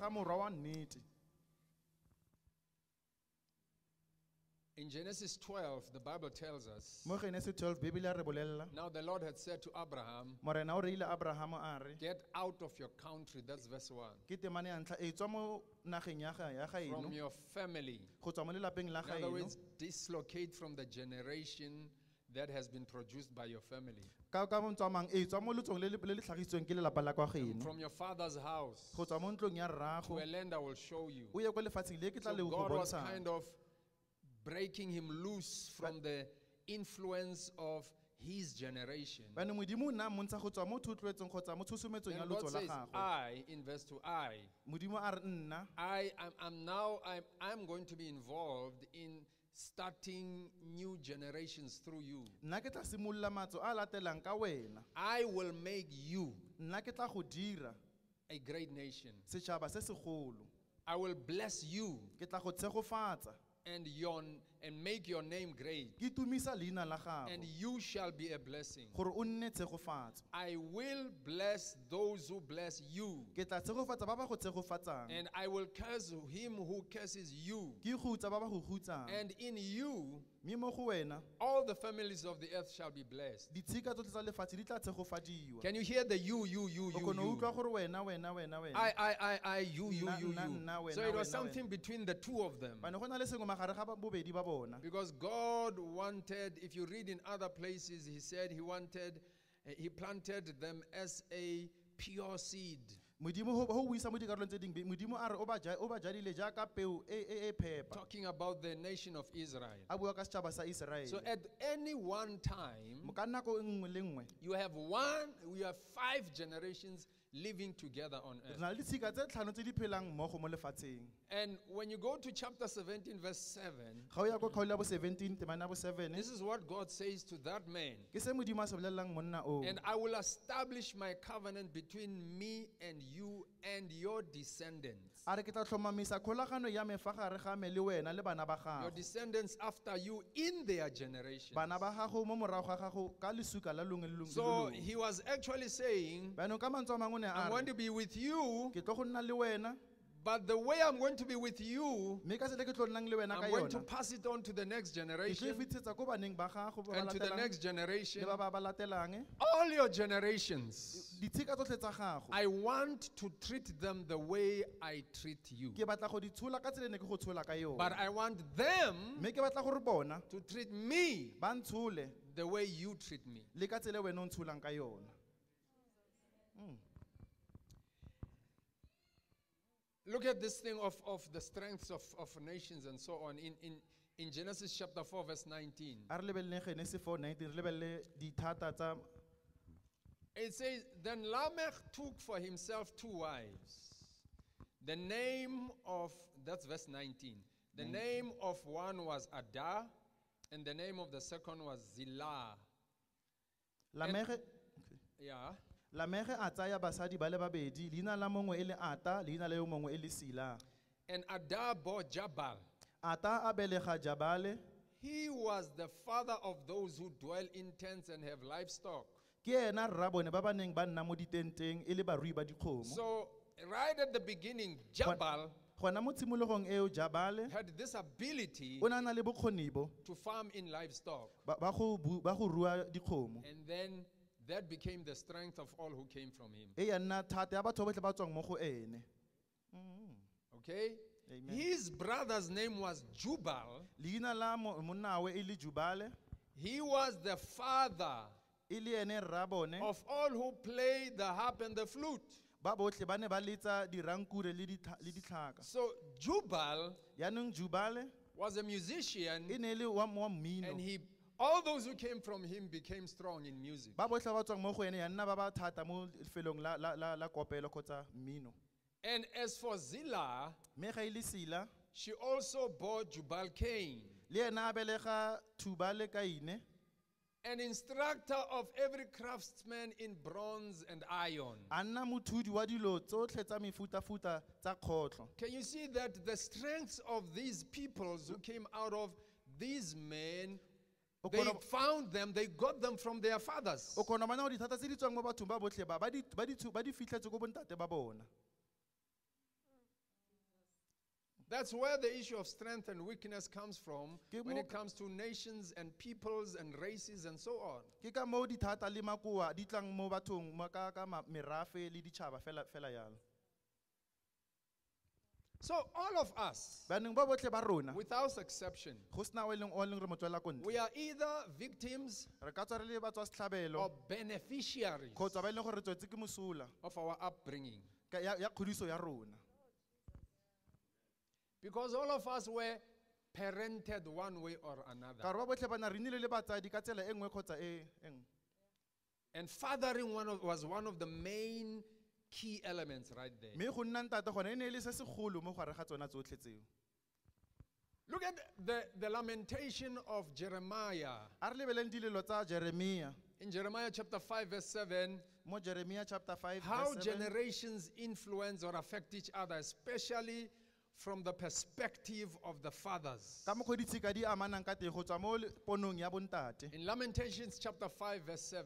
ga morwa wa nnete. In Genesis 12, the Bible tells us, Mo Genesis 12 Bibele ya re bolella, now the Lord had said to Abraham, morena o re ile Abraham a re, get out of your country, that's verse 1, ke temane ya ntlha e tswa mo nageng ya gaeno, from your family. go tswa mo lelapeng la In other gaeno. words, dislocate from the generation that has been produced by your family, Ka montso a mang e tswa mo letsong le le tlhagisitsweng ke lelapa la kwa gaeno, from your father's house go tswa mo ntlong ya to rrago a land I will show you. o ye kwa lefatsheng le ke tla So le go God was bontshang. kind of breaking him loose from the influence of his generation. Bane modimo o nna montsha go tswa mo thotloetsong kgotsa mo tshusumetsong ya And God lotso la says, gagwe. I, in verse 2, Modimo a re nna I'm going to be involved in starting new generations through you. nna ke tla simolola matso a latelang ka wena. I will make you Nna ke tla go dira a great nation. setšhaba se segolo. I will bless you Ke tla go tshegofatsa and make your name great, ke tumisa leina la and gago you shall be a blessing. gore o nne tshegofatso. I will bless those who bless you, Ke tla tshegofatsa ba ba go tshegofatsang, and I will curse him who curses you. ke gutsa ba ba go gutsang. And in you, Mme mo go wena all the families of the earth shall be blessed. ditshika tsotlhe tsa lefatshe di tla tshegofadiwa. Can you hear the you? O kgona go utlwa gore wena. You. Nna, wena, So it was wena, something between the two of them. Bane go na le sengwe magare ga bobedi ba bona. Because God wanted, if you read in other places, he said he planted them as a pure seed. Modimo ho buisa mo dikarolong tse dingwe, modimo a re o ba jadile jaaka peo e phepa. Talking about the nation of Israel. A bua ka setšhaba sa So Iseraele. at any one time, Ka nako e nngwe le nngwe you have 5 generations living together on re earth. na le ditshika tse tlhano tse di phelang mmogo mo lefatsheng. And when you go to chapter 17, verse 7, Ga o ya kwa kgaolo ya bo 17 temane ya bo 7, this is what God says to that man. ke se modimo a se bolelelang monna o. And I will establish my covenant between me and you and your descendants. A re ke tla tlhomamisa kgolagano ya me fa gare ga me le wena le bana ba Your gago. descendants after you in their generation. Bana ba gago mo morago ga gago ka lesuka la longwe le So longwe. he was actually saying, Banong ka mantswe a mangwe o ne a I'm going re, to be with you, ke tlo go nna le wena, but the way I'm going to be with you, mme ka tsela ke tlo nnang le wena ka I'm going to yona, pass it on to the next ke tlo e generation fetisetsa ko baneng ba gago ba ba and to the latelang, next generation. le ba ba latelang. All your generations, Ditshika tsotlhe tsa gago I want to treat them the way I treat you. ke batla go di tshola ka tsela e ne ke go tshola ka yona, But I want them mme ke batla gore bona to treat me ba ntshole the way you treat me. le ka tsela e wena o ntsholang ka yona. Look at this thing of the strengths of nations and so on. In Genesis chapter 4, verse 19, A re lebelele Genesis 4:19, re lebelele dithata tsa it says, Then Lamech took for himself 2 wives. The name of, that's verse 19. The name of one was Ada, and the name of the second was Zillah. Lamege. Yeah. Lamege a tsaya basadi ba le babedi, leina la mongwe e le Ata, leina la yo mongwe e le Sila. And Ada bore Jabal. Ata a belega Jabale, He was the father of those who dwell in tents and have livestock. ke ena rra bone ba ba neng ba nna mo ditenteng e le barui ba dikgomo. So, right at the beginning, Jabal Gona mo tshimologong eo Jabale had this ability o na na le bokgoni bo to farm in livestock. ba go rua dikgomo. And then that became the strength of all who came from him. E ya nna thata ya batho botlhe ba tswang mo go ene. Okay? Amen. His brother's name was Jubal. Leina la monnawe e le Jubale, He was the father e le ene rra bone of all who played the harp and the flute. ba botlhe ba ne ba letsa dirankure le ditlhaka. So Jubal Yaanong Jubale was a musician, e ne le wa mmino. and all those who came from him became strong in music. Ba botlhe ba tswang mo go ene ya nna ba ba thata mo lefelong la kopelo kgotsa mmino. And as for Zillah, Mme ga e le Sila, she also bore Jubal Cain, le ena a belega Thubale Kaine, an instructor of every craftsman in bronze and iron. a nna mothudi wa dilo tsotlhe tsa mefutafuta tsa kgotlo. Can you see that the strengths of these peoples who came out of these men, they found them, they got them from their fathers. O kgona bona gore dithata tse di tswang mo bathong ba botlhe ba di fitlhetse ko bontate ba bona. That's where the issue of strength and weakness comes from Ke when mo- it comes to nations and peoples and races and so on. Ke ka moo dithata le makoa di tlang mo bathong ka merafe le ditšhaba fela yalo. So all of us, Baneng ba botlhe ba rona, without exception, go sena o e leng re mo tswela ko ntle. we are either victims Re ka tswa re le batswa setlhabelo or beneficiaries kgotsa ba e leng gore re tswetse ke mosola of our upbringing. ya kgodiso ya rona. Because all of us were parented one way or Ka another. gore ba botlhe ba na re nnile le batsadi ka tsela e nngwe kgotsa e nngwe. And fathering was one of the main key elements right there. Mme go nna ntate gone e ne e le se segolo mo gare ga tsona tsotlhe tseo. Look at the lamentation of Jeremiah. A re lebeleng dilelo tsa Jeremia. In Jeremiah chapter 5 verse 7, Mo Jeremia chapter 5 how verse 7. generations influence or affect each other, especially from the perspective of the fathers. Ka mokgwa ditshika di amanang ka teng go tswa mo ponong ya bontate. In Lamentations chapter 5 verse 7,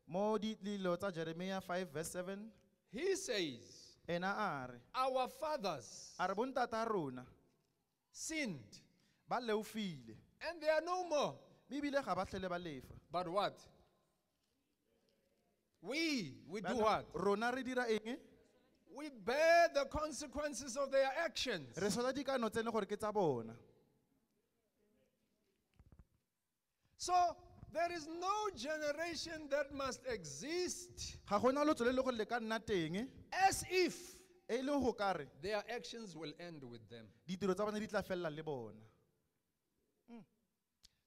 Mo dilelo tsa Jeremia 5 verse 7, he says, ena a re, our fathers a re bontate a rona sinned ba leofile. and they are no more. Mme ebile ga ba tlhele ba lefa. But what? We do Bana, what? Rona re dira eng? We bear the consequences of their actions. Re sola dikano tse e leng gore ke tsa bona. So there is no generation that must exist Ga gona lotso le le gore le ka nna teng as if e leng go ka re their actions will end with them. ditiro tsa bona di tla fella le bona.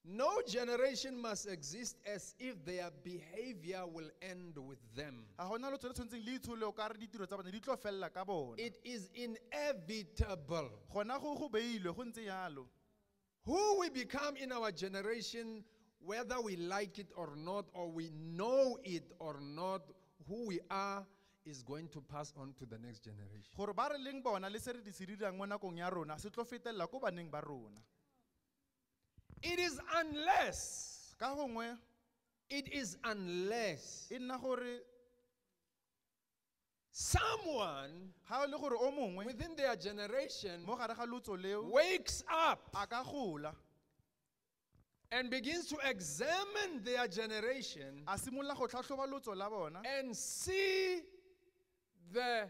No generation must exist as if their behavior will end with them. Ga gona lotso le tshwantseng le itshole o ka re ditiro tsa bona di tlo fella ka bona. It is inevitable. Gona go beilwe go ntse yalo. Who we become in our generation, whether we like it or not, or we know it or not, who we are is going to pass on to the next generation. Gore ba re leng bona le se re di se dirang mo nakong ya rona se tlo fetelela ko baneng ba rona. It is unless Ka gongwe e nna gore someone ga o le gore o mongwe within their generation mo gare ga lotso leo wakes up a ka gola and begins to examine their generation a simolola go tlhatlhoba lotso la bona and see the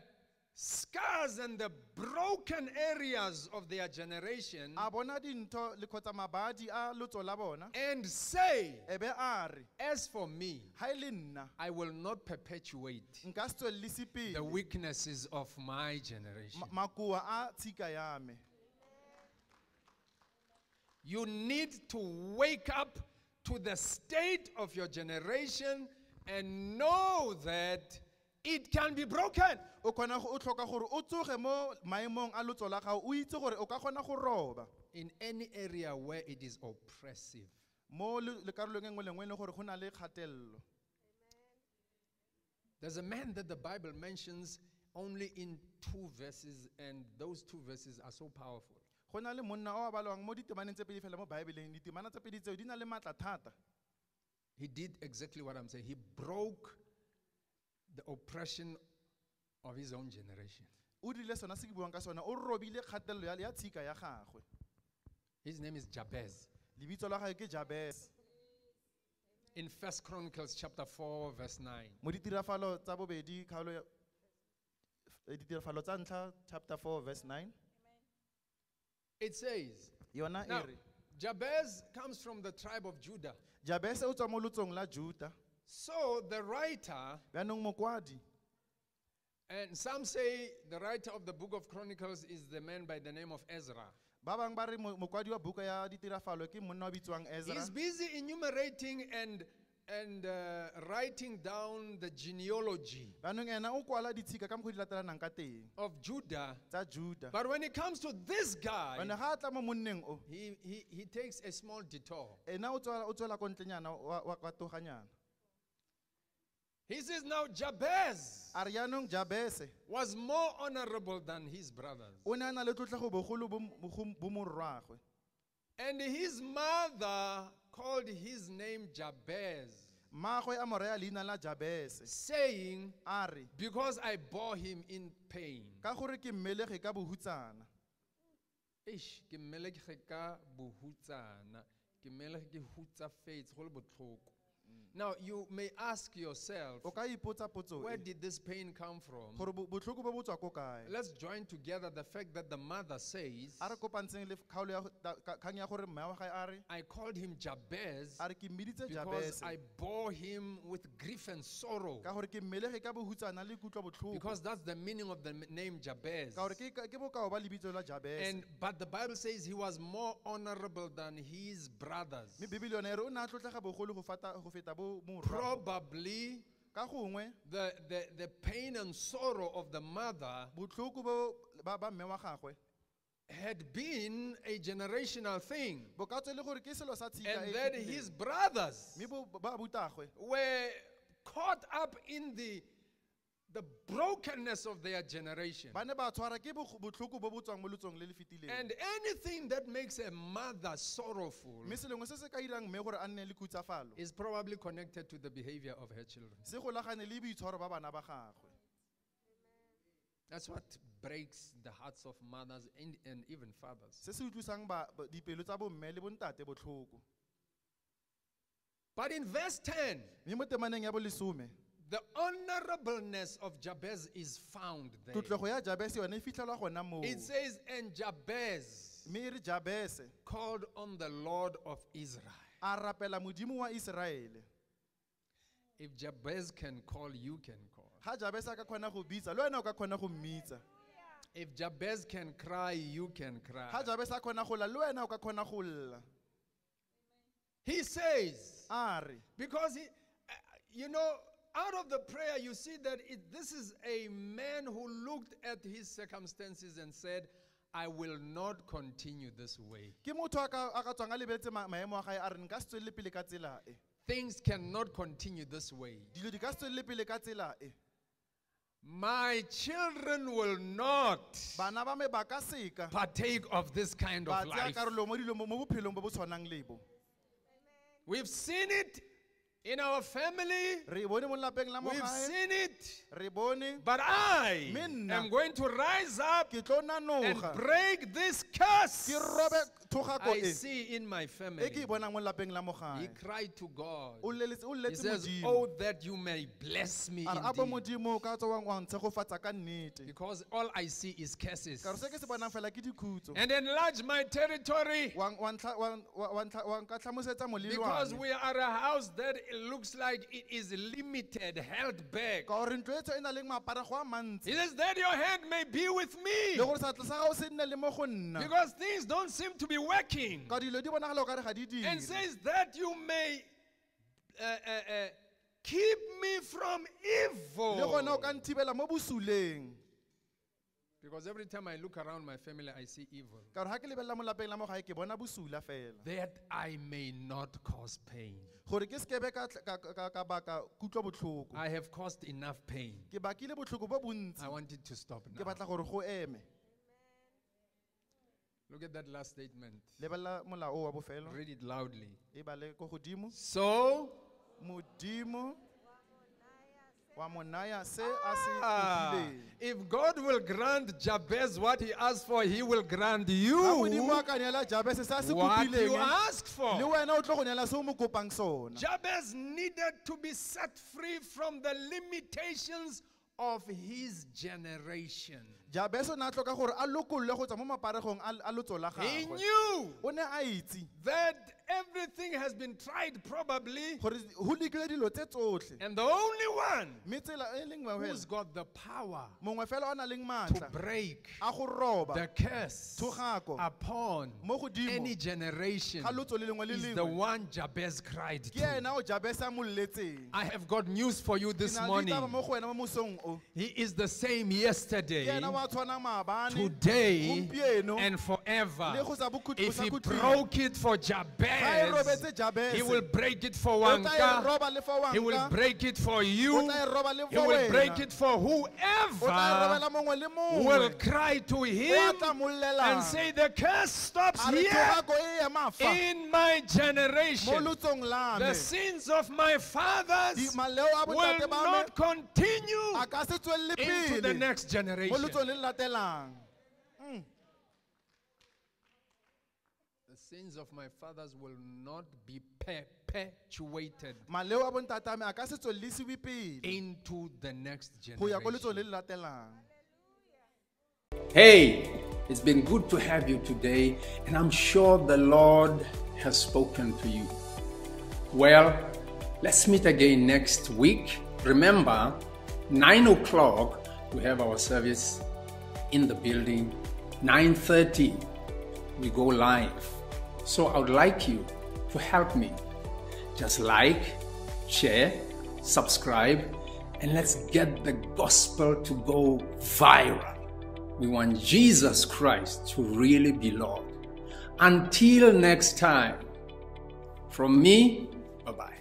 scars and the broken areas of their generation a bona dintho le kgotsa mabadi a lotso la bona and say, e be a re as for me, ga e le nna I will not perpetuate nka se tswellise the pele weaknesses of my generation. makoa a tshika ya me. You need to wake up to the state of your generation and know that it can be broken. O tlhoka gore o tsoge mo maemong a lotso la gago o itse gore o ka kgona go roba In any area where it is oppressive. mo lekarolong e nngwe le nngwe e leng gore go na le kgatelelo. There's a man that the Bible mentions only in 2 verses, and those 2 verses are so powerful. Go na le monna o a balwang mo ditemaneng tse pedi fela mo Baebeleng. Ditemana tse pedi tseo di na le matla thata. He did exactly what I'm saying. He broke the oppression of his own generation. O dirile sona se ke buang ka sona o robile kgatelelo ya tshika ya gagwe. His name is Jabez. Lebitso la gagwe ke Jabez. In 1 Chronicles chapter 4 verse 9. Mo ditirafalo tsa bobedi kgaolo ya ditirafalo tsa ntlha chapter 4 verse 9. It says, Yona now, e re Jabez comes from the tribe of Judah. Jabez o tswa mo lotsong la Juda. So the writer, Banong mokwadi and some say the writer of the book of Chronicles is the man by the name of Ezra. ba bang ba re mokwadi wa buka ya ditirafalo ke monna wa bitswang Ezra. He's busy enumerating and writing down the genealogy Banong ena o kwala ditshika ka mokgwa di latelanang ka teng of Judah. tsa Juda. But when it comes to this guy, Bana ga a tla mo monneng o he takes a small detour. ena o tswela ko ntlenyana wa toganyana. He says, now Jabez A re yaanong Jabese was more honorable than his brothers. o ne a na le tlotlego bogolo bo morwagwe. And his mother called his name Jabez, Mmagwe a mo raya leina la Jabese saying, a re because I bore him in pain. ka gore ke mmelege ka bohutsana. Eish, ke mmelegege ka bohutsana, ke mmelegege ke hutsafetse go le botlhoko. Now you may ask yourself, O ka ipotsa potso where e, did this pain come from? gore botlhoko bo bo tswa ko kae. Let's join together the fact that the mother says, A re kopantsheng le kgaolo ya kgang ya gore mme wa gae a re, I called him Jabez a re ke mmiditse because Jabese I bore him with grief and sorrow. ka gore ke mmelege ka bohutsana le kutlwa botlhoko. Because that's the meaning of the name Jabez. Ka gore ke bokao ba lebitso la Jabese. But the Bible says he was more honorable than his brothers. Mme Bibele yone e re o ne a tlotlega bogolo go feta bo morwa. Probably Ka gongwe the pain and sorrow of the mother botlhoko bo ba mme wa gagwe had been a generational thing. bo ka tswe le gore ke selo sa tshika And e that fetileng. his brothers Mme ba butagwe were caught up in the brokenness of their generation. ba ne ba tshwara ke botlhoko bo bo tswang mo letsong le le fetileng. And anything that makes a mother sorrowful Mme selengwe se se ka irang mme gore a nne le khutsafalo is probably connected to the behavior of her children. se golagane le boitshwaro ba bana ba gagwe. That's what breaks the hearts of mothers and even fathers. Se se utlwisang dipelo tsa bomme le bontate botlhoko. But in verse 10, Mme mo temaneng ya bolesome the honorableness of Jabez is found there. tlotlego ya Jabese yone e fitlhelwa gona moo. It says, and Jabez Mme e re Jabese called on the Lord of Israel. a rapela modimo wa Iseraele. If Jabez can call, you can call. Ha Jabese a ka kgona go bitsa le wena o ka kgona go mmitsa. If Jabez can cry, you can cry. Ha Jabese a kgona go lla le wena o ka kgona go lla. He says, A re because you know, out of the prayer, you see that this is a man who looked at his circumstances and said, I will not continue this way. ke motho a ka tswang a lebeletse maemo a gae a re nka se tswelele pele ka tsela e. Things cannot continue this way. Dilo di ka se tswelele pele ka tsela e. My children will not Bana ba me ba ka seka partake of this kind ba of tsaya life. karolo mo dilong mo bophelong bo bo tshwanang lebo. We've seen it in our family. Re bone mo lapeng la mo We've gae. seen it. Re bone But I Minna. am going to rise up ke tlo and nanoga break this curse ke robe thogako I e see in my e ke e family. bonang mo lapeng la mo He gae. cried to God. O He leletse says, modimo. oh, that you may bless me A re a bo indeed. modimo ka tswa wa ntshegofatsa ka nnete. Because all I see is curses. Ka re se ke se bonang fela ke dikhutso. And enlarge my territory. Wa nka tlhamosetsa Because molelwane. we are a house that it looks like it is limited, held back. Ka gore ntlo e tse e na leng maparego a mantsi. He says that your hand may be with me. Le gore satla sa gago se nne le mo go nna. Because things don't seem to be working. Ka dilo di bonagala o ka re ga di dire. And says that you may keep me from Le gona o evil. ka nthibela mo bosuleng. Because every time I look around my family, I see evil. Ka gore ha ke lebelela mo lapeng la mo gae ke bona bosula fela. That I may not cause pain. Gore ke sekebe ka baka kutlwa botlhoko. I have caused enough pain. Ke bakile botlhoko bo bontsi. I want it to stop Ke now. batla gore go eme. Look at that last statement. Lebelela molao o wa bofelo. Read it loudly. E bale ko godimo. So, Modimo wa mo naya se a se utlwileng. if God will grant Jabez what he asked for, he will grant Ha you modimo a ka neela Jabese se a se what you kopileng. asked Le for. wena o tlo go neela se o mo kopang sona. Jabez needed to be set free from the limitations of his generation. Jabese o ne a tlhoka gore a lokolle go tswa mo maparegong a lotso la He gagwe. knew O ne a itse that everything has been tried probably, gore go lekile dilo tse tsotlhe. and the only one Mme tsela e leng who's fela got the power mongwe fela o na leng to maatla break a go roba the curse thogako upon mo godimo any generation ga lotso le lengwe le is the lengwe. one Jabez cried Ke to. ena o Jabese a mo lletseng. I have got news for you this Ke na le morning. ditaba mo go wena mo mosong o. He is the same Ke yesterday, ena wa tshwanang maabane today, gompieno and le forever. go sa If he bokhutlong. broke it for Ga e Jabez, robetse Jabese, he will break it for o tla e Wanka. roba le for He will Wanka. break it for O you. tla e roba le He for will break wena. it for O tla e whoever robela mongwe le will mongwe. cry to O him tla mo and llelang. say, the curse stops A re here thogako e ema fa in my mo generation. lotsong la The me. sins of my fathers Maleo a will bontate ba me not continue a ka se tswelele into the pele next mo generation. lotsong le le latelang. sins of my fathers will not be perpetuated maleo a bontatame a ka se tswellisiwe pele into the next go ya go letso le generation. le latelang. Hey, it's been good to have you today, and I'm sure the Lord has spoken to you. Well, let's meet again next week. Remember, 9 o'clock, we have our service in the building. 9:30, we go live. So I would like you to help me. Just like, share, subscribe, and let's get the gospel to go viral. We want Jesus Christ to really be Lord. Until next time, from me, bye-bye.